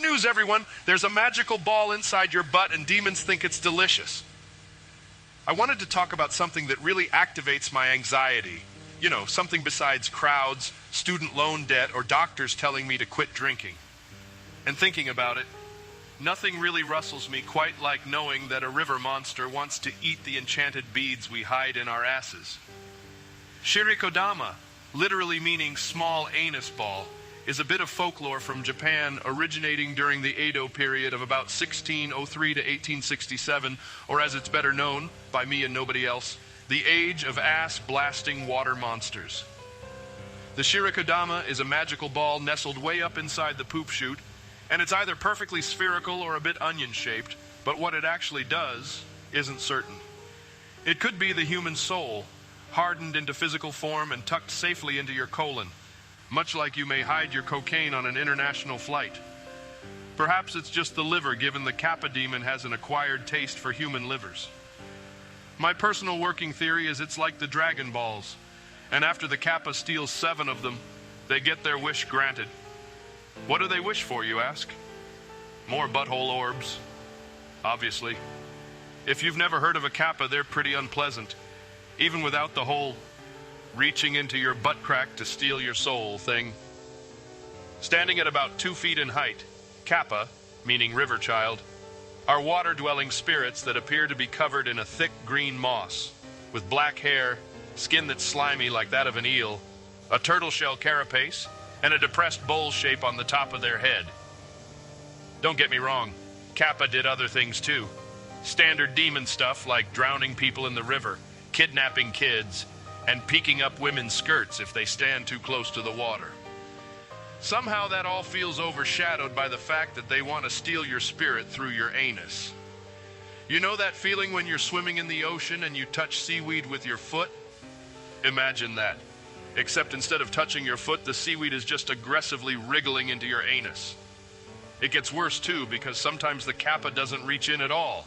news, everyone! There's a magical ball inside your butt and demons think it's delicious. I wanted to talk about something that really activates my anxiety. You know, something besides crowds, student loan debt, or doctors telling me to quit drinking. And thinking about it, nothing really rustles me quite like knowing that a river monster wants to eat the enchanted beads we hide in our asses. Shirakodama, literally meaning small anus ball, is a bit of folklore from Japan originating during the Edo period of about 1603 to 1867, or as it's better known, by me and nobody else, the age of ass-blasting water monsters. The Shirakodama is a magical ball nestled way up inside the poop chute, and it's either perfectly spherical or a bit onion-shaped, but what it actually does isn't certain. It could be the human soul, hardened into physical form and tucked safely into your colon, much like you may hide your cocaine on an international flight. Perhaps it's just the liver, given the Kappa demon has an acquired taste for human livers. My personal working theory is it's like the Dragon Balls, and after the Kappa steals 7 of them, they get their wish granted. What do they wish for, you ask? More butthole orbs, obviously. If you've never heard of a Kappa, they're pretty unpleasant, even without the whole reaching into your butt crack to steal your soul thing. Standing at about 2 feet in height, Kappa, meaning river child, are water-dwelling spirits that appear to be covered in a thick green moss, with black hair, skin that's slimy like that of an eel, a turtle shell carapace, and a depressed bowl shape on the top of their head. Don't get me wrong, Kappa did other things too. Standard demon stuff like drowning people in the river, kidnapping kids, and peeking up women's skirts if they stand too close to the water. Somehow that all feels overshadowed by the fact that they want to steal your spirit through your anus. You know that feeling when you're swimming in the ocean and you touch seaweed with your foot? Imagine that. Except instead of touching your foot, the seaweed is just aggressively wriggling into your anus. It gets worse too, because sometimes the Kappa doesn't reach in at all.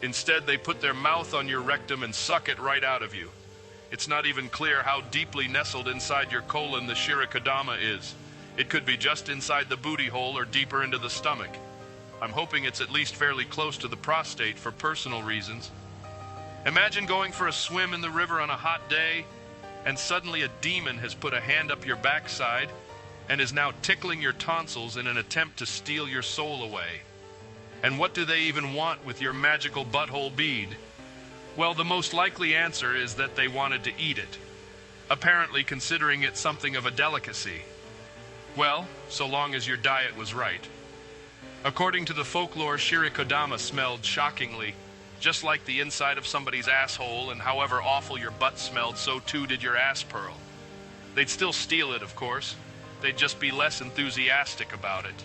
Instead, they put their mouth on your rectum and suck it right out of you. It's not even clear how deeply nestled inside your colon the Shirakodama is. It could be just inside the booty hole or deeper into the stomach. I'm hoping it's at least fairly close to the prostate for personal reasons. Imagine going for a swim in the river on a hot day, and suddenly a demon has put a hand up your backside and is now tickling your tonsils in an attempt to steal your soul away. And what do they even want with your magical butthole bead? Well, the most likely answer is that they wanted to eat it, apparently considering it something of a delicacy. Well, so long as your diet was right. According to the folklore, Shirakodama smelled shockingly, just like the inside of somebody's asshole, and however awful your butt smelled, so too did your ass pearl. They'd still steal it, of course. They'd just be less enthusiastic about it,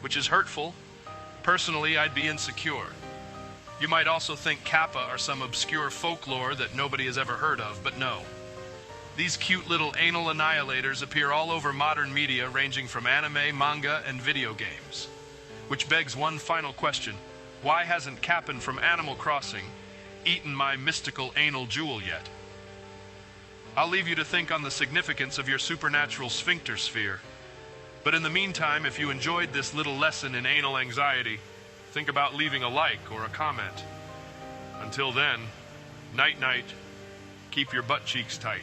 which is hurtful. Personally, I'd be insecure. You might also think Kappa are some obscure folklore that nobody has ever heard of, but no. These cute little anal annihilators appear all over modern media, ranging from anime, manga, and video games. Which begs one final question. Why hasn't Cap'n from Animal Crossing eaten my mystical anal jewel yet? I'll leave you to think on the significance of your supernatural sphincter sphere. But in the meantime, if you enjoyed this little lesson in anal anxiety, think about leaving a like or a comment. Until then, night-night, keep your butt cheeks tight.